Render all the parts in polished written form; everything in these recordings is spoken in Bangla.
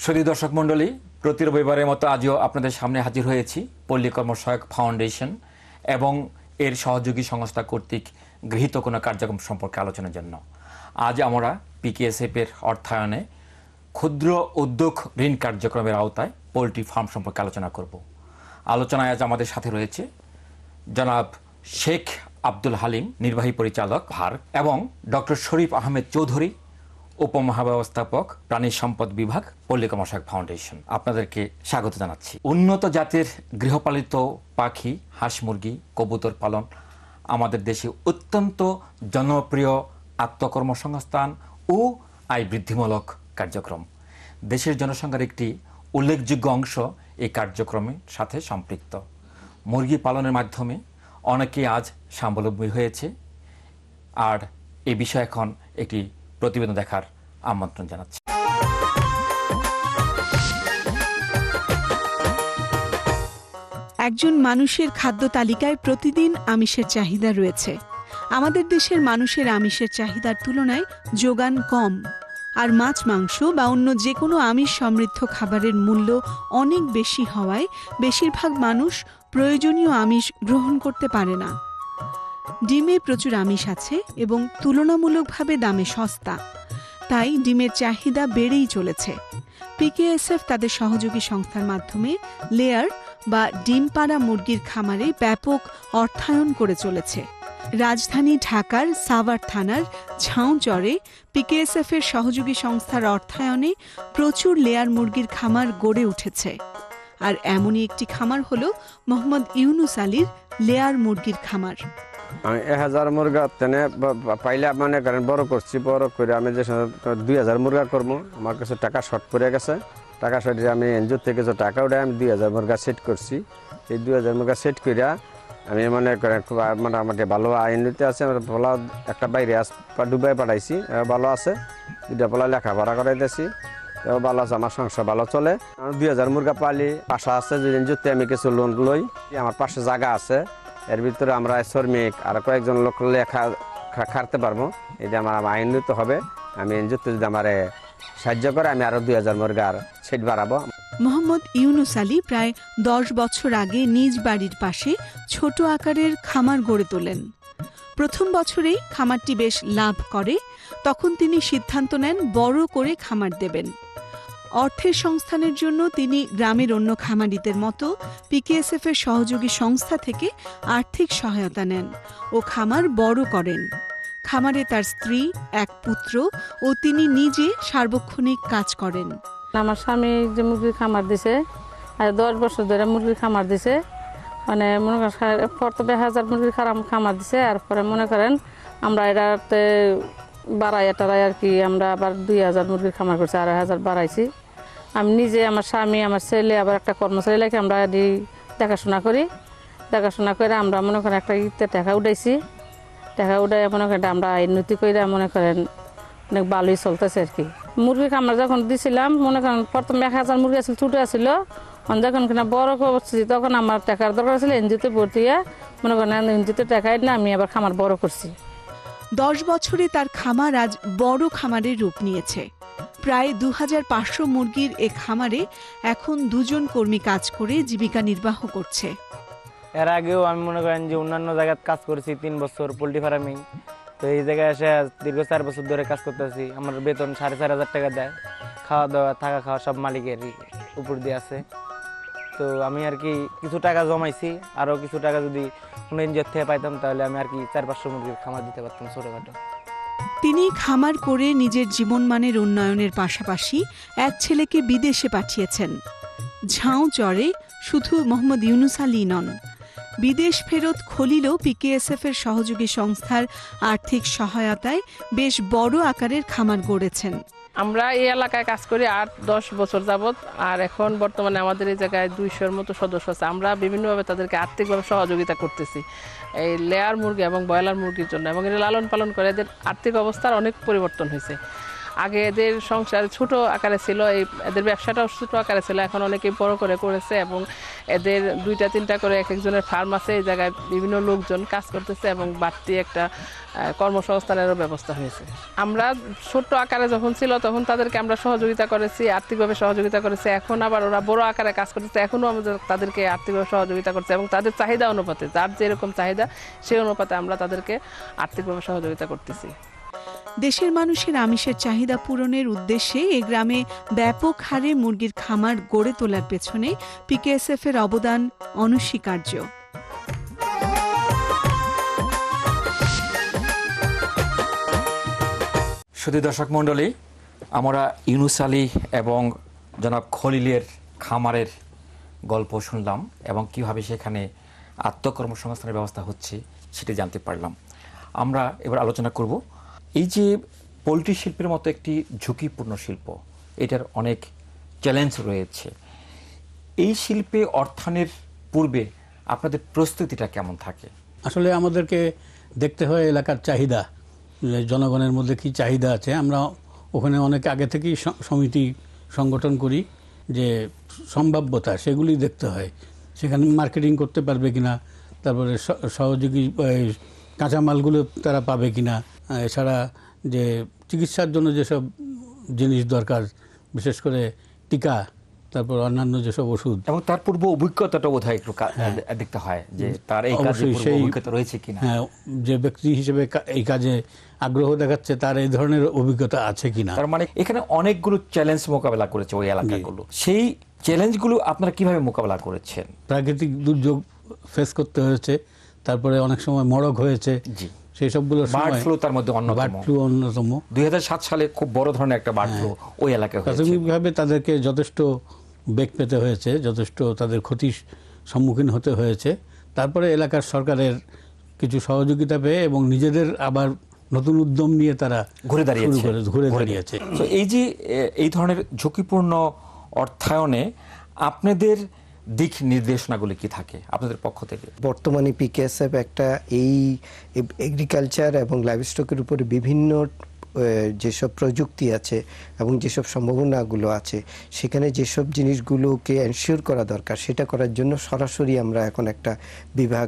সুধী দর্শক মণ্ডলী, প্রতি রবিবারের মতো আজও আপনাদের সামনে হাজির হয়েছি পল্লী কর্মসহায়ক ফাউন্ডেশন এবং এর সহযোগী সংস্থা কর্তৃক গৃহীত কোনো কার্যক্রম সম্পর্কে আলোচনার জন্য। আজ আমরা পিকেএসএফ এর অর্থায়নে ক্ষুদ্র উদ্যোগ ঋণ কার্যক্রমের আওতায় পোলট্রি ফার্ম সম্পর্কে আলোচনা করব। আলোচনায় আজ আমাদের সাথে রয়েছে জনাব শেখ আব্দুল হালিম, নির্বাহী পরিচালক ভার, এবং ডক্টর শরীফ আহমেদ চৌধুরী, উপমহাব্যবস্থাপক প্রাণী সম্পদ বিভাগ, পল্লী কর্মসহায়ক ফাউন্ডেশন। আপনাদেরকে স্বাগত জানাচ্ছি। উন্নত জাতের গৃহপালিত পাখি, হাঁস মুরগি, কবুতর পালন আমাদের দেশে অত্যন্ত জনপ্রিয় আত্মকর্মসংস্থান ও আয় বৃদ্ধিমূলক কার্যক্রম। দেশের জনসংখ্যার একটি উল্লেখযোগ্য অংশ এই কার্যক্রমের সাথে সম্পৃক্ত। মুরগি পালনের মাধ্যমে অনেকেই আজ স্বাবলম্বী হয়েছে। আর এই বিষয়ে এখন একটি প্রতিবেদন দেখার আমন্ত্রণ জানাচ্ছি। একজন মানুষের খাদ্য তালিকায় প্রতিদিন আমিষের চাহিদা রয়েছে। আমাদের দেশের মানুষের আমিষের চাহিদার তুলনায় যোগান কম, আর মাছ, মাংস বা অন্য যে কোনো আমিষ সমৃদ্ধ খাবারের মূল্য অনেক বেশি হওয়ায় বেশিরভাগ মানুষ প্রয়োজনীয় আমিষ গ্রহণ করতে পারে না। ডিমে প্রচুর আমিষ আছে এবং তুলনামূলকভাবে দামে সস্তা, তাই ডিমের চাহিদা বেড়েই চলেছে। পিকেএসএফ তাদের সহযোগী সংস্থার মাধ্যমে লেয়ার বা ডিম পাড়া মুরগির খামারে ব্যাপক অর্থায়ন করে চলেছে। রাজধানী ঢাকার সাভার থানার ঝাউচরে পিকেএসএফ এর সহযোগী সংস্থার অর্থায়নে প্রচুর লেয়ার মুরগির খামার গড়ে উঠেছে। আর এমনই একটি খামার হলো মোহাম্মদ ইউনুস আলীর লেয়ার মুরগির খামার। আমি 1000 মুরগা তেনে পাইলে মনে করেন বড় করছি, বড় করে আমি যে 2000 মুরগা করবো। আমার কাছে টাকা শর্ট পড়ে গেছে, টাকা শর্ট আমি এনজিও থেকে যে টাকা উঠে আমি 2000 মুরগা সেট করছি। এই 2000 মুরগা সেট করিয়া আমি মনে করেন খুব মোটামুটি ভালো আইন নিতে আছে। আমরা পোলা একটা বাইরে ডুবাই পাঠাইছি, ভালো আছে। 2টা পোলা লেখাপড়া করাইতেছি, ভালো আছে, আমার সংসার ভালো চলে। 2000 মুরগা পালি, পাশা আছে যে এনজিওতে আমি কিছু লোন লই। আমার পাশে জায়গা আছে, এর ভিতরে আমরা শ্রমিক আর কয়েকজন লোক লেখা খাটতে পারবো। এটা আমার আইন নিতে হবে। আমি এনজিওতে যদি আমার সাহায্য করে আমি আরো 2000 মুরগার সেট বাড়াবো। মোহাম্মদ ইউনুস আলী প্রায় 10 বছর আগে নিজ বাড়ির পাশে ছোট আকারের খামার গড়ে তোলেন। প্রথম বছরেই খামারটি বেশ লাভ করে। তখন তিনি সিদ্ধান্ত নেন বড় করে খামার দেবেন। অর্থের সংস্থানের জন্য তিনি গ্রামের অন্য খামারিদের মতো পিকেএসএফ এর সহযোগী সংস্থা থেকে আর্থিক সহায়তা নেন ও খামার বড় করেন। খামারে তার স্ত্রী, এক পুত্র ও তিনি নিজে সার্বক্ষণিক কাজ করেন। আমার স্বামী যে মুরগির খামার দিছে, আর 10 বছর ধরে মুরগির খামার দিছে। মানে মনে করেন প্রথমে 1000 মুরগির খামার দিছে, আর পরে মনে করেন আমরা এটাতে বাড়াই আর কি আমরা আবার 2000 মুরগির খামার করছি, আর 1000 বাড়াইছি। আমি নিজে, আমার স্বামী, আমার ছেলে, আবার একটা কর্মচারী লাগে আমরা দেখাশোনা করি। দেখাশোনা করে আমরা মনে করেন একটা ঈদে টাকা উঠাইছি। টাকা উঠাই মনে করেন আমরা উন্নতি করে মনে করেন অনেক ভালোই চলতেছে আর কি। মুরগি খামার যখন দিছিলাম মনে করেন প্রথমে 1000 মুরগি আসলে ছোটো আসছিল, যখন কিনা বড় করছি তখন আমার টাকার দরকার ছিল। এনজিওতে ভর্তি হয়ে মনে করেন এনজিওতে টাকাই না আমি আবার খামার বড় করছি। 10 বছরে তার খামার আজ বড় খামারের রূপ নিয়েছে। প্রায় 2500 মুরগির এ খামারে এখন 2 জন কর্মী কাজ করে জীবিকা নির্বাহ করছে। এর আগেও আমি মনে করেন যে অন্যান্য জায়গায় কাজ করেছি 3 বছর পোলট্রি ফার্মিং। তো এই জায়গায় এসে দীর্ঘ 4 বছর ধরে কাজ করতেছি। আমার বেতন 4500 টাকা দেয়, খাওয়া দাওয়া থাকা খাওয়া সব মালিকের উপর দিয়ে আছে। তো আমি আর কি কিছু টাকা জমাইছি, আরও কিছু টাকা যদি কোনো এনজিও থেকে পাইতাম তাহলে আমি আর কি 4-500 মুরগির খামার দিতে পারতাম ছোটোখাটো। তিনি খামার করে নিজের জীবনমানের উন্নয়নের পাশাপাশি এক ছেলেকে বিদেশে পাঠিয়েছেন। ঝাউচরে শুধু মোহাম্মদ ইউনুস আলী নন, বিদেশ ফেরত খলিলও পিকেএসএফ এর সহযোগী সংস্থার আর্থিক সহায়তায় বেশ বড় আকারের খামার গড়েছেন। আমরা এই এলাকায় কাজ করি 8-10 বছর যাবত, আর এখন বর্তমানে আমাদের এই জায়গায় 200-র মতো সদস্য আছে। আমরা বিভিন্নভাবে তাদেরকে আর্থিকভাবে সহযোগিতা করতেছি এই লেয়ার মুরগি এবং ব্রয়লার মুরগির জন্য, এবং এর লালন পালন করে এদের আর্থিক অবস্থার অনেক পরিবর্তন হয়েছে। আগে এদের সংসার ছোট আকারে ছিল, এদের ব্যবসাটাও ছোট আকারে ছিল, এখন অনেকে বড় করে করেছে এবং এদের 2-3টা করে এক একজনের ফার্ম আছে, এই জায়গায় বিভিন্ন লোকজন কাজ করতেছে এবং বাড়তি একটা কর্মসংস্থানেরও ব্যবস্থা হয়েছে। আমরা ছোট্ট আকারে যখন ছিল তখন তাদেরকে আমরা সহযোগিতা করেছি, আর্থিকভাবে সহযোগিতা করেছি। এখন আবার ওরা বড় আকারে কাজ করতেছে, এখনও আমাদের তাদেরকে আর্থিকভাবে সহযোগিতা করছে এবং তাদের চাহিদা অনুপাতে, যার যেরকম চাহিদা সেই অনুপাতে আমরা তাদেরকে আর্থিকভাবে সহযোগিতা করতেছি। দেশের মানুষের আমিষের চাহিদা পূরণের উদ্দেশ্যে এ গ্রামে ব্যাপক হারে মুরগির খামার গড়ে তোলার পেছনে পিকেএসএফ এর অবদান অনস্বীকার্য। শুধু দর্শক মণ্ডলী, আমরা ইউনুস আলী এবং জনাব খলিলের খামারের গল্প শুনলাম এবং কিভাবে সেখানে আত্মকর্মসংস্থানের ব্যবস্থা হচ্ছে সেটি জানতে পারলাম। আমরা এবার আলোচনা করব এই যে পোলট্রি শিল্পের মতো একটি ঝুঁকিপূর্ণ শিল্প, এটার অনেক চ্যালেঞ্জ রয়েছে। এই শিল্পে অর্থায়নের পূর্বে আপনাদের প্রস্তুতিটা কেমন থাকে? আসলে আমাদেরকে দেখতে হয় এলাকার চাহিদা, যে জনগণের মধ্যে কি চাহিদা আছে। আমরা ওখানে অনেক আগে থেকেই সমিতি সংগঠন করি, যে সম্ভাব্যতা সেগুলি দেখতে হয়, সেখানে মার্কেটিং করতে পারবে কিনা, তারপরে সহযোগী কাঁচামালগুলো তারা পাবে কিনা, এছাড়া যে চিকিৎসার জন্য যেসব জিনিস দরকার, বিশেষ করে টিকা, তারপর অন্যান্য যেসব ওষুধ, এবং তার পূর্ব অভিজ্ঞতাটা বোধহয় একটু দেখতে হয় যে তার এই কাজে পূর্ব অভিজ্ঞতা রয়েছে কিনা। হ্যাঁ, যে ব্যক্তি হিসেবে এই কাজে আগ্রহ দেখাচ্ছে তার এই ধরনের অভিজ্ঞতা আছে কিনা। তার মানে এখানে অনেকগুলো চ্যালেঞ্জ মোকাবেলা করেছে ওই এলাকাগুলো। সেই চ্যালেঞ্জগুলো আপনারা কিভাবে মোকাবেলা করেছেন? প্রাকৃতিক দুর্যোগ ফেস করতে হয়েছে, তারপরে অনেক সময় মড়ক হয়েছে, জি, সেই সবগুলো বার্ড ফ্লু তার মধ্যে বার্ড ফ্লু অন্যতম। 2007 সালে খুব বড় ধরনের একটা বার্ড ফ্লু ওই এলাকায় হয়েছে। প্রাথমিকভাবে তাদেরকে যথেষ্ট বেগ পেতে হয়েছে, যথেষ্ট তাদের ক্ষতির সম্মুখীন হতে হয়েছে। তারপরে এলাকার সরকারের কিছু সহযোগিতা পেয়ে এবং নিজেদের আবার নতুন উদ্যম নিয়ে তারা ঘুরে দাঁড়িয়েছে। তো এই যে এই ধরনের ঝুঁকিপূর্ণ অর্থায়নে আপনাদের দিক নির্দেশনাগুলি কি থাকে আপনাদের পক্ষ থেকে? বর্তমানে পিকেএসএফ একটা এই এগ্রিকালচার এবং লাইভস্টকের উপরে বিভিন্ন যেসব প্রযুক্তি আছে এবং যেসব সম্ভাবনাগুলো আছে, সেখানে যেসব জিনিসগুলোকে এনশিওর করা দরকার সেটা করার জন্য সরাসরি আমরা এখন একটা বিভাগ,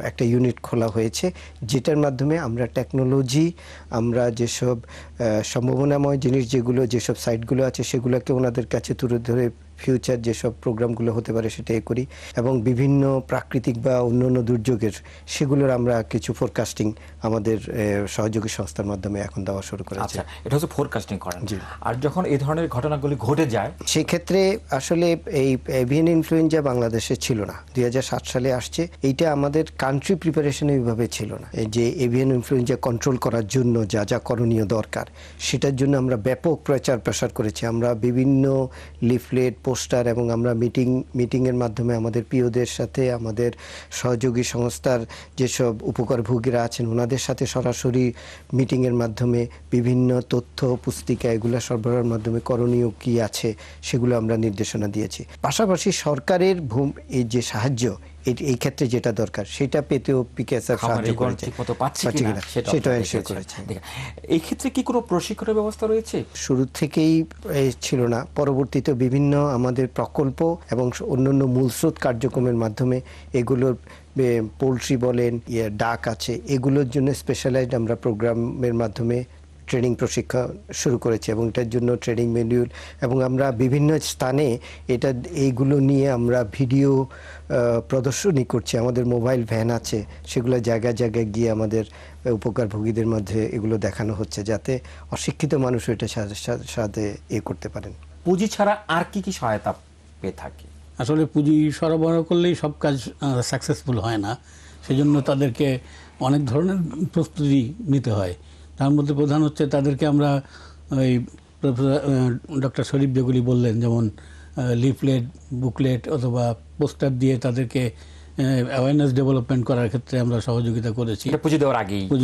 একটা ইউনিট খোলা হয়েছে, যেটার মাধ্যমে আমরা টেকনোলজি, আমরা যেসব সম্ভাবনাময় জিনিস যেসব সাইটগুলো আছে সেগুলোকে ওনাদের কাছে তুলে ধরে ফিউচার যেসব প্রোগ্রামগুলো হতে পারে সেটাই করি, এবং বিভিন্ন প্রাকৃতিক বা অন্যান্য দুর্যোগের সেগুলোর আমরা কিছু ফোরকাস্টিং আমাদের সহযোগী সংস্থার মাধ্যমে এখন দেওয়া শুরু করেছি। আচ্ছা, এটা হচ্ছে ফোরকাস্টিং করেন। আর যখন এই ধরনের ঘটনাগুলি ঘটে যায়, সেই ক্ষেত্রে আসলে এই এভিয়ান ইনফ্লুয়েঞ্জা বাংলাদেশে ছিল না, 2007 সালে আসছে। এইটা আমাদের কান্ট্রি প্রিপারেশন এইভাবে ছিল না। এই যে এভিয়ান ইনফ্লুয়েঞ্জা কন্ট্রোল করার জন্য যা যা করণীয় দরকার সেটার জন্য আমরা ব্যাপক প্রচার প্রসার করেছি। আমরা বিভিন্ন লিফলেট, পোস্টার এবং আমরা মিটিংয়ের মাধ্যমে আমাদের পিওদের সাথে, আমাদের সহযোগী সংস্থার যেসব উপকারভোগীরা আছেন ওনাদের সাথে সরাসরি মিটিংয়ের মাধ্যমে বিভিন্ন তথ্য পুস্তিকা এগুলো সরবরাহের মাধ্যমে করণীয় কি আছে সেগুলো আমরা নির্দেশনা দিয়েছি। পাশাপাশি সরকারের এই যে সাহায্য এই ক্ষেত্রে যেটা দরকার সেটা পেতেও পিকেএসএফ সাহায্য করেছে, সেটাও এনশিওর করেছে। এই ক্ষেত্রে কি কোনো প্রশিক্ষণের ব্যবস্থা রয়েছে? শুরু থেকেই ছিল না, পরবর্তীতে বিভিন্ন আমাদের প্রকল্প এবং অন্যান্য মূলস্রোত কার্যক্রমের মাধ্যমে এগুলোর পোলট্রি বলেন, ডাক আছে, এগুলোর জন্য স্পেশালাইজড আমরা প্রোগ্রামের মাধ্যমে ট্রেনিং প্রশিক্ষণ শুরু করেছি এবং এটার জন্য ট্রেনিং ম্যানুয়াল, এবং আমরা বিভিন্ন স্থানে এইগুলো নিয়ে আমরা ভিডিও প্রদর্শনী করছি। আমাদের মোবাইল ভ্যান আছে, সেগুলো জায়গায় জায়গায় গিয়ে আমাদের উপকারভোগীদের মধ্যে এগুলো দেখানো হচ্ছে, যাতে অশিক্ষিত মানুষ এটার সাথে করতে পারেন। পুঁজি ছাড়া আর কি কি সহায়তা পেয়ে থাকে? আসলে পুঁজি সরবরাহ করলেই সব কাজ সাকসেসফুল হয় না, সেজন্য তাদেরকে অনেক ধরনের প্রস্তুতি নিতে হয়। তার মধ্যে প্রধান হচ্ছে তাদেরকে আমরা ওই ডক্টর শরীফ যেগুলি বললেন, যেমন লিফলেট, বুকলেট অথবা পোস্টার দিয়ে তাদেরকে অ্যাওয়ারনেস ডেভেলপমেন্ট করার ক্ষেত্রে আমরা সহযোগিতা করেছি পুঁজি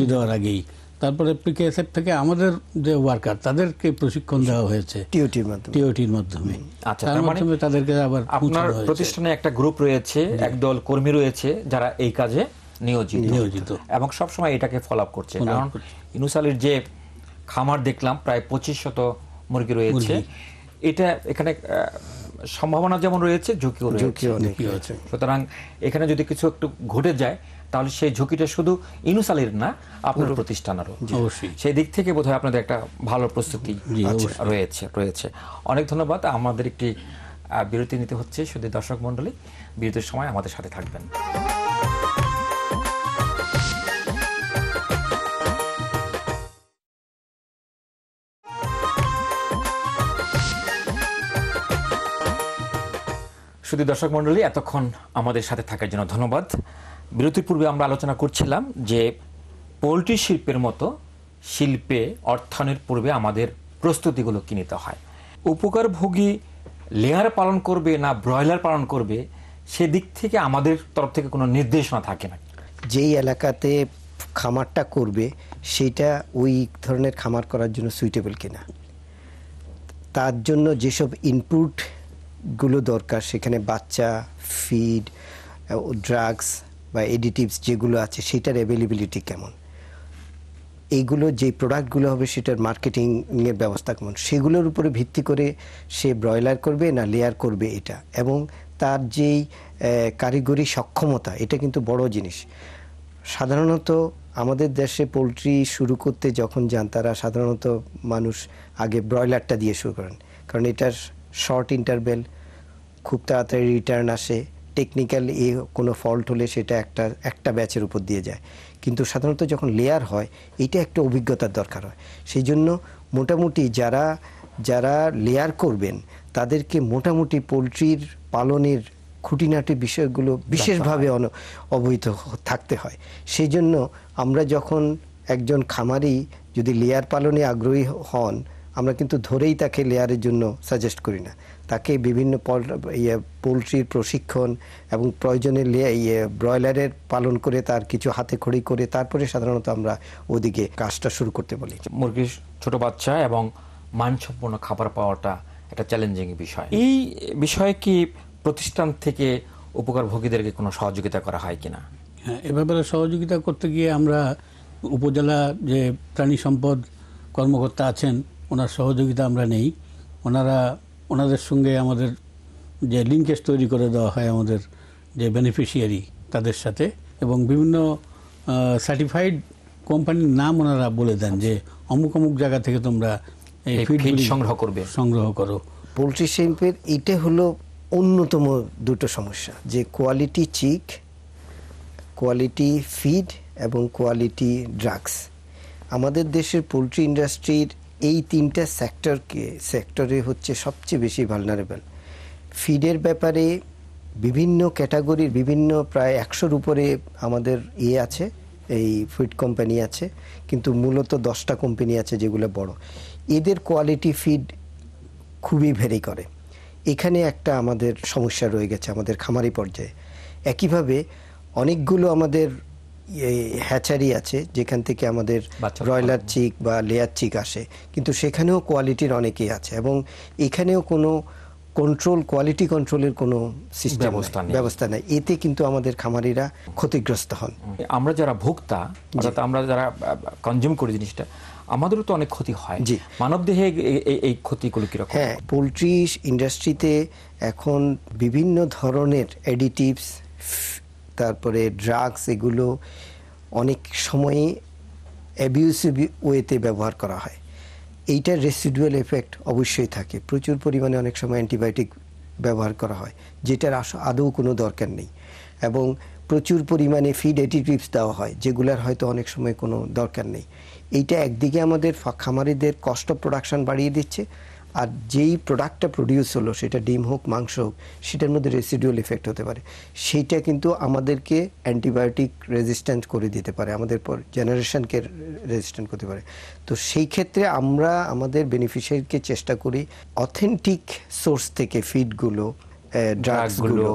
দেওয়ার আগেই। তারপরে পিকেএসএফ থেকে আমাদের যে ওয়ার্কার তাদেরকে প্রশিক্ষণ দেওয়া হয়েছে টিওটির মাধ্যমে। আচ্ছা, তার মাধ্যমে তাদেরকে আবার আপনার প্রতিষ্ঠানে একটা গ্রুপ রয়েছে, একদল কর্মী রয়েছে যারা এই কাজে নিয়োজিত এবং সবসময় এটাকে ফলো আপ করছে। কারণ ইউনুস আলীর যে খামার দেখলাম প্রায় 2500 মুরগি রয়েছে। এটা এখানে সম্ভাবনা যেমন রয়েছে, ঝুঁকিও রয়েছে। সুতরাং এখানে যদি কিছু একটু ঘটে যায় তাহলে সেই ঝুঁকিটা শুধু ইউনুস আলীর না, আপনার প্রতিষ্ঠানেরও। সেই দিক থেকে বোধহয় আপনাদের একটা ভালো প্রস্তুতি রয়েছে। অনেক ধন্যবাদ। আমাদের একটি বিরতি নিতে হচ্ছে। শুধু দর্শক মণ্ডলী, বিরতির সময় আমাদের সাথে থাকবেন। শুধু দর্শক মণ্ডলী, এতক্ষণ আমাদের সাথে থাকার জন্য ধন্যবাদ। বিরতির পূর্বে আমরা আলোচনা করছিলাম যে পোলট্রি শিল্পের মতো শিল্পে অর্থায়নের পূর্বে আমাদের প্রস্তুতিগুলো কি নিতে হয়। উপকারভোগী লেয়ার পালন করবে না ব্রয়লার পালন করবে, সেদিক থেকে আমাদের তরফ থেকে কোনো নির্দেশনা থাকে না। যেই এলাকাতে খামারটা করবে সেটা ওই ধরনের খামার করার জন্য সুইটেবল কিনা, তার জন্য যেসব ইনপুটগুলো দরকার, সেখানে বাচ্চা, ফিড, ড্রাগস বা এডিটিভস যেগুলো আছে সেটার অ্যাভেলেবিলিটি কেমন, এইগুলো যে প্রোডাক্টগুলো হবে সেটার মার্কেটিংয়ের ব্যবস্থা কেমন, সেগুলোর উপরে ভিত্তি করে সে ব্রয়লার করবে না লেয়ার করবে এটা। এবং তার যেই কারিগরি সক্ষমতা, এটা কিন্তু বড় জিনিস। সাধারণত আমাদের দেশে পোলট্রি শুরু করতে যখন যান, তারা সাধারণত মানুষ আগে ব্রয়লারটা দিয়ে শুরু করেন, কারণ এটার শর্ট ইন্টারভেল, খুব তাড়াতাড়ি রিটার্ন আসে, টেকনিক্যাল কোনো ফল্ট হলে সেটা একটা ব্যাচের উপর দিয়ে যায়। কিন্তু সাধারণত যখন লেয়ার হয়, এটা একটা অভিজ্ঞতার দরকার হয়। সেই জন্য মোটামুটি যারা লেয়ার করবেন তাদেরকে মোটামুটি পোলট্রির পালনের খুঁটিনাটি বিষয়গুলো বিশেষভাবে অবহিত থাকতে হয়। সেই জন্য আমরা যখন একজন খামারি যদি লেয়ার পালনে আগ্রহী হন, আমরা কিন্তু ধরেই তাকে লেয়ারের জন্য সাজেস্ট করি না। তাকে বিভিন্ন পোলট্রির প্রশিক্ষণ এবং প্রয়োজনে ব্রয়লারের পালন করে তার কিছু হাতে খড়ি করে তারপরে সাধারণত আমরা ওদিকে কাজটা শুরু করতে বলি। মুরগির ছোট বাচ্চা এবং মানসম্পন্ন খাবার পাওয়াটা একটা চ্যালেঞ্জিং বিষয়। এই বিষয়ে কি প্রতিষ্ঠান থেকে উপকারভোগীদেরকে কোনো সহযোগিতা করা হয় কিনা? হ্যাঁ, এ ব্যাপারে সহযোগিতা করতে গিয়ে আমরা উপজেলা যে প্রাণী সম্পদ কর্মকর্তা আছেন, ওনার সহযোগিতা আমরা নেই। ওনাদের সঙ্গে আমাদের যে লিঙ্কেজ তৈরি করে দেওয়া হয় আমাদের যে বেনিফিশিয়ারি তাদের সাথে, এবং বিভিন্ন সার্টিফাইড কোম্পানির নাম ওনারা বলে দেন যে অমুক অমুক জায়গা থেকে তোমরা এই ফিড সংগ্রহ করো। পোলট্রি শিল্পের এটা হলো অন্যতম দুটো সমস্যা, যে কোয়ালিটি চিক, কোয়ালিটি ফিড এবং কোয়ালিটি ড্রাগস। আমাদের দেশের পোলট্রি ইন্ডাস্ট্রির এই তিনটা সেক্টরে হচ্ছে সবচেয়ে বেশি ভালনারেবল। ফিডের ব্যাপারে বিভিন্ন ক্যাটাগরির প্রায় 100-র উপরে আমাদের আছে, এই ফিড কোম্পানি আছে, কিন্তু মূলত 10টা কোম্পানি আছে যেগুলো বড়। এদের কোয়ালিটি ফিড খুবই ভেরি করে। এখানে একটা আমাদের সমস্যা রয়ে গেছে আমাদের খামারি পর্যায়ে। একইভাবে অনেকগুলো আমাদের হ্যাচারি আছে যেখান থেকে আমাদের ব্রয়লার চিক বা লেয়ার চিক আসে, কিন্তু সেখানেও কোয়ালিটির অনেকেই আছে এবং এখানেও কোনো কোয়ালিটি কন্ট্রোলের কোনো সিস্টেম ব্যবস্থা নেই। এতে কিন্তু আমাদের খামারিরা ক্ষতিগ্রস্ত হন। আমরা যারা ভোক্তা, আমরা যারা কনজিউম করি জিনিসটা, আমাদেরও তো অনেক ক্ষতি হয়। মানবদেহে এই ক্ষতিগুলো কিরকম? হ্যাঁ, পোলট্রি ইন্ডাস্ট্রিতে এখন বিভিন্ন ধরনের অ্যাডিটিভস, তারপরে ড্রাগস, এগুলো অনেক সময়ই অ্যাবিউসিভ ওয়েতে ব্যবহার করা হয়। এইটার রেসিডুয়াল এফেক্ট অবশ্যই থাকে। প্রচুর পরিমাণে অনেক সময় অ্যান্টিবায়োটিক ব্যবহার করা হয় যেটার আদৌ কোনো দরকার নেই, এবং প্রচুর পরিমাণে ফিড অ্যাডিটিভস দেওয়া হয় যেগুলোর হয়তো অনেক সময় কোনো দরকার নেই। এইটা একদিকে আমাদের খামারিদের কস্ট অফ প্রোডাকশন বাড়িয়ে দিচ্ছে, আর যেই প্রোডাক্টটা প্রডিউস হলো, সেটা ডিম হোক মাংস হোক, সেটার মধ্যে রেসিডুয়াল এফেক্ট হতে পারে। সেইটা কিন্তু আমাদেরকে অ্যান্টিবায়োটিক রেজিস্ট্যান্ট করে দিতে পারে, আমাদের জেনারেশনকে রেজিস্ট্যান্ট করতে পারে। তো সেই ক্ষেত্রে আমরা আমাদের বেনিফিশিয়ারিকে চেষ্টা করি অথেন্টিক সোর্স থেকে ফিডগুলো, ড্রাগসগুলো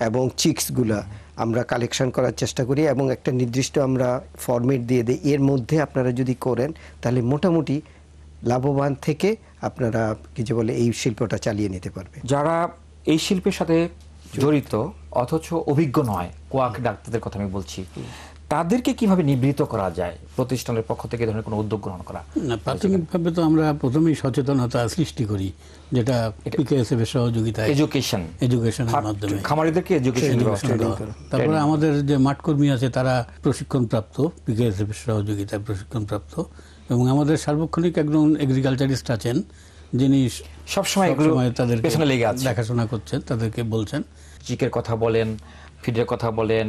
এবং চিক্সগুলো আমরা কালেকশন করার চেষ্টা করি, এবং একটা নির্দিষ্ট আমরা ফরম্যাট দিয়ে দিই। এর মধ্যে আপনারা যদি করেন তাহলে মোটামুটি লাভবান থেকে আপনারা কিছু বলে এই শিল্পটা চালিয়ে নিতে পারবে। যারা এই শিল্পের সাথে জড়িত অথচ অভিজ্ঞ নয়, কোয়াক ডাক্তারদের কথা আমি বলছি, তাদেরকে কিভাবে নিবৃত্ত করা যায়, প্রতিষ্ঠানের পক্ষ থেকে এই ধরনের কোনো উদ্যোগ গ্রহণ করা? না, প্রাথমিকভাবে তো আমরা প্রথমেই সচেতনতা সৃষ্টি করি, যেটা পিকেএসএফ এর সহযোগিতায় এডুকেশনের মাধ্যমে খামারিদেরকে এডুকেশন দেওয়া। তারপরে আমাদের যে মাঠকর্মী আছে তারা প্রশিক্ষণপ্রাপ্ত, পিকেএসএফ এর সহযোগিতায় প্রশিক্ষণপ্রাপ্ত, এবং আমাদের সার্বক্ষণিক একজন এগ্রিকালচারিস্ট আছেন যিনি সবসময় তাদের পেছনে লেগে আছে, দেখাশোনা করছেন, তাদেরকে বলছেন। চিকের কথা বলেন, ফিডের কথা বলেন,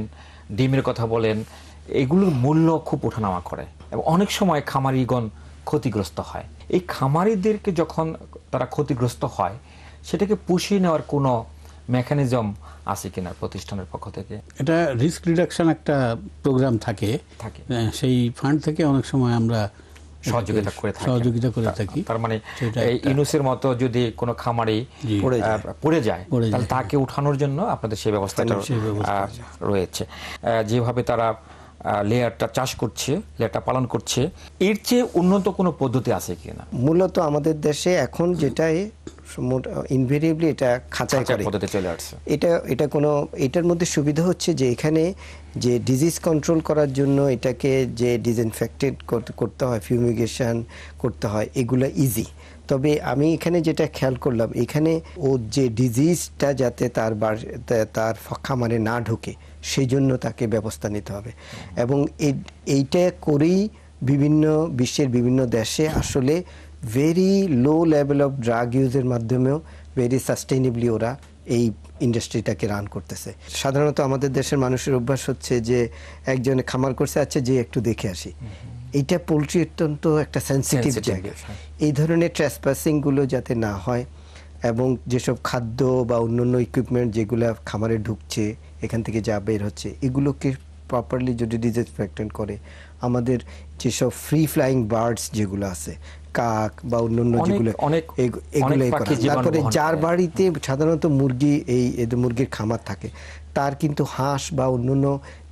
ডিমের কথা বলেন, এগুলোর মূল্য খুব ওঠানামা করে এবং অনেক সময় খামারিগণ ক্ষতিগ্রস্ত হয়। এই খামারিদেরকে যখন তারা ক্ষতিগ্রস্ত হয়, সেটাকে পুষিয়ে নেওয়ার কোনো মেকানিজম আছে কিনা প্রতিষ্ঠানের পক্ষ থেকে? এটা রিস্ক রিডাকশন একটা প্রোগ্রাম থাকে, সেই ফান্ড থেকে অনেক সময় আমরা সহযোগিতা করে থাকি। তার মানে এই ইউনুসের মতো যদি কোনো খামারি পড়ে যায় তাহলে তাকে উঠানোর জন্য আপনাদের সেই ব্যবস্থাটা রয়েছে। যেভাবে তারা লেয়ারটা চাষ করছে, লেয়ারটা পালন করছে, এর চেয়ে উন্নত কোনো পদ্ধতি আছে কিনা? মূলত আমাদের দেশে এখন যেটাই ইনভেরিয়েবলি এটা খাঁচায় করে পদ্ধতি চলে আসছে। এটা কোনো এটার মধ্যে সুবিধা হচ্ছে যে এখানে যে ডিজিজ কন্ট্রোল করার জন্য এটাকে যে ডিসইনফেক্টেড করতে হয়, ফিউমিগেশন করতে হয়, এগুলো ইজি। তবে আমি এখানে যেটা খেয়াল করলাম, এখানে ও যে ডিজিজটা যাতে তার খামারে না ঢোকে সেই জন্য তাকে ব্যবস্থা নিতে হবে। এবং এইটা করেই বিশ্বের বিভিন্ন দেশে আসলে very low level of drug ইউজের মাধ্যমেও ভেরি সাস্টেইনেবলি ওরা এই ইন্ডাস্ট্রিটাকে রান করতেছে। সাধারণত আমাদের দেশের মানুষের অভ্যাস হচ্ছে যে একজনে খামার করছে, আচ্ছা যে একটু দেখে আসি। এইটা পোলট্রি অত্যন্ত একটা সেন্সিটিভ জায়গা। এই ধরনের ট্রেসপাসিংগুলো যাতে না হয় এবং যেসব খাদ্য বা অন্যান্য ইকুইপমেন্ট যেগুলো খামারে ঢুকছে, এখান থেকে যা বের হচ্ছে, এগুলোকে প্রপারলি যদি ডিসইনফেক্টেন্ট করে, আমাদের যেসব ফ্রি ফ্লাইং বার্ডস যেগুলো আছে, কাক বা অন্যান্য যেগুলো, এগুলো তারপরে যার বাড়িতে সাধারণত মুরগির খামার থাকে, তার কিন্তু হাঁস বা অন্যান্য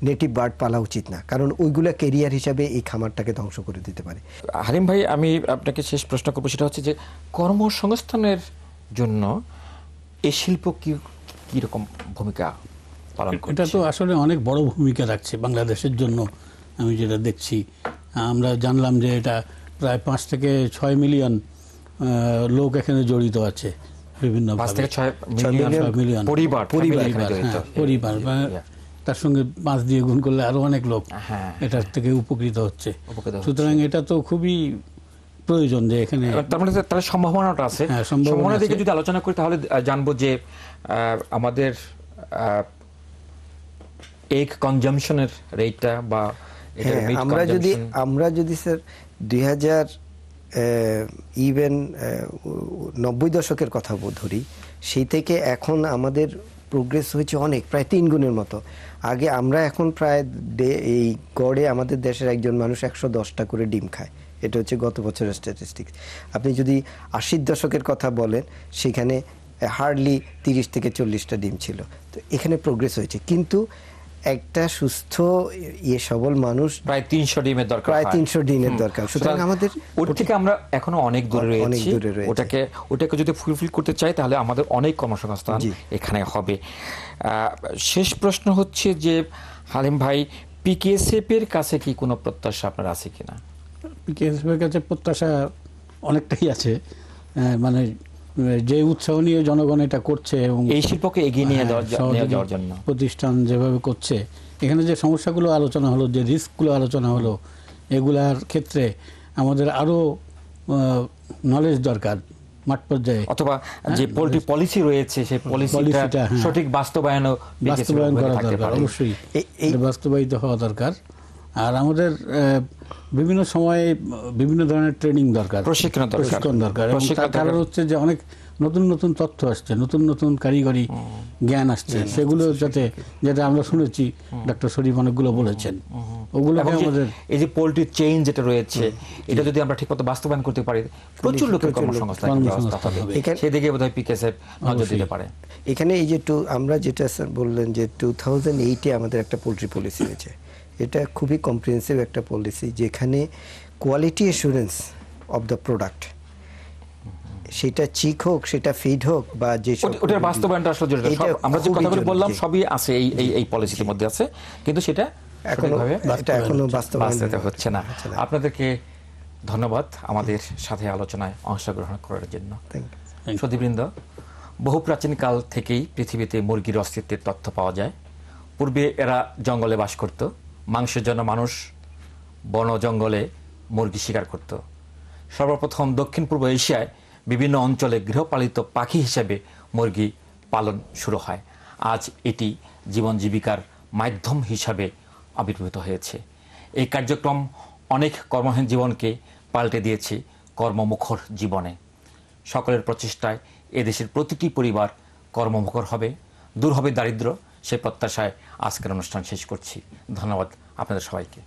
নেটিভ বার্ড পালা উচিত না, কারণ ওইগুলা ক্যারিয়ার হিসাবে এই খামারটাকে ধ্বংস করে দিতে পারে। হালিম ভাই, আমি আপনাকে শেষ প্রশ্ন করবো, সেটা হচ্ছে যে কর্মসংস্থানের জন্য এই শিল্প কি রকম ভূমিকা পালন করছে? এটা তো আসলে অনেক বড় ভূমিকা রাখছে বাংলাদেশের জন্য। আমি যেটা দেখছি, আমরা জানলাম যে এটা প্রায় 5 থেকে 6 মিলিয়ন লোক এখানে জড়িত আছে, বিভিন্ন 5 থেকে 6 মিলিয়ন পরিবার, তার সঙ্গে 5 দিয়ে গুণ করলে আরো অনেক লোক এটার থেকে উপকৃত হচ্ছে। সুতরাং এটা তো খুবই প্রয়োজন যে এখানে, তার সম্ভাবনাটা আছে। সম্ভাবনা দিকে যদি আলোচনা করি তাহলে জানবো যে আমাদের এগ কনজাম্পশনের রেটটা বা আমরা যদি স্যার 90 দশকের কথা ধরি, সেই থেকে এখন আমাদের প্রোগ্রেস হয়েছে অনেক, প্রায় 3 গুণের মতো। আগে আমরা এখন প্রায় এই গড়ে আমাদের দেশের একজন মানুষ 110টা করে ডিম খায়। এটা হচ্ছে গত বছরের স্ট্যাটিস্টিক্স। আপনি যদি 80 দশকের কথা বলেন, সেখানে হার্ডলি 30 থেকে 40টা ডিম ছিল। তো এখানে প্রোগ্রেস হয়েছে, কিন্তু একটা সুস্থ সবল মানুষ প্রায় 300 ডিমের দরকার। সুতরাং আমাদের ওর থেকে আমরা এখনো অনেক দূরে রয়েছি। ওটাকে যদি ফুলফিল করতে চাই তাহলে আমাদের অনেক কর্মসংস্থান এখানে হবে। শেষ প্রশ্ন হচ্ছে যে হালিম ভাই, পিকেএসএফ এর কাছে কি কোনো প্রত্যাশা আপনার আছে কিনা? পিকেএসএফ এর কাছে প্রত্যাশা অনেকটাই আছে, মানে যে উৎসাহ নিয়ে জনগণ এটা করছে এবং এই শিল্পকে এগিয়ে নিয়ে যাওয়ার জন্য প্রতিষ্ঠান যেভাবে করছে, এখানে যে সমস্যাগুলো আলোচনা হলো, যে রিস্কগুলো আলোচনা হলো, এগুলার ক্ষেত্রে আমাদের আরো নলেজ দরকার মাঠ পর্যায়ে, অথবা যে পোল্ট্রি পলিসি রয়েছে সেই পলিসিটা সঠিক বাস্তবায়ন করা দরকার। অবশ্যই বাস্তবায়িত হওয়া দরকার। আর আমাদের বিভিন্ন সময়ে বিভিন্ন ধরনের ট্রেনিং দরকার, প্রশিক্ষণ দরকার। তার কারণ হচ্ছে যে অনেক নতুন নতুন তথ্য আসছে, নতুন নতুন কারিগরি জ্ঞান আসছে, সেগুলো যেটা আমরা শুনেছি, ডক্টর শরীফ অনেকগুলো বলেছেন, ওগুলোকে আমাদের এই যে পোল্ট্রি চেইন যেটা রয়েছে, এটা যদি আমরা ঠিকমতো বাস্তবায়ন করতে পারি, প্রচুর লোকের কর্মসংস্থান হবে। সেদিকে বোধহয় পিকেএসএফ নজর দিতে পারে। এখানে এই যে আমরা যেটা স্যার বললেন যে 2008-এ আমাদের একটা পোল্ট্রি পলিসি হয়েছে, এটা খুবই কম্প্রিহেন্সিভ একটা পলিসি, যেখানে quality assurance of the product, সেটা চিক হোক, সেটা ফিড হোক, বা যে ওটার বাস্তবায়নটা আসলে আমরা যে কথাগুলো বললাম সবই আছে এই পলিসির মধ্যে আছে, কিন্তু সেটা এখনো সঠিকভাবে এটা এখনো বাস্তবায়ন বাস্তবায়িত হচ্ছে না। আপনাদেরকে ধন্যবাদ আমাদের সাথে আলোচনায় অংশগ্রহণ করার জন্য। Thank you. সুধীবৃন্দ, বহু প্রাচীনকাল থেকেই পৃথিবীতে মুরগির অস্তিত্বের তথ্য পাওয়া যায়। পূর্বে এরা জঙ্গলে বাস করত, মাংসের জন্য মানুষ বন জঙ্গলে মুরগি শিকার করত। সর্বপ্রথম দক্ষিণ পূর্ব এশিয়ায় বিভিন্ন অঞ্চলে গৃহপালিত পাখি হিসেবে মুরগি পালন শুরু হয়। আজ এটি জীবন জীবিকার মাধ্যম হিসাবে আবির্ভূত হয়েছে। এই কার্যক্রম অনেক কর্মহীন জীবনকে পাল্টে দিয়েছে কর্মমুখর জীবনে। সকলের প্রচেষ্টায় এদেশের প্রতিটি পরিবার কর্মমুখর হবে, দূর হবে দারিদ্র্য, সে প্রত্যাশায় আজকের অনুষ্ঠান শেষ করছি। ধন্যবাদ আপনাদের সবাইকে।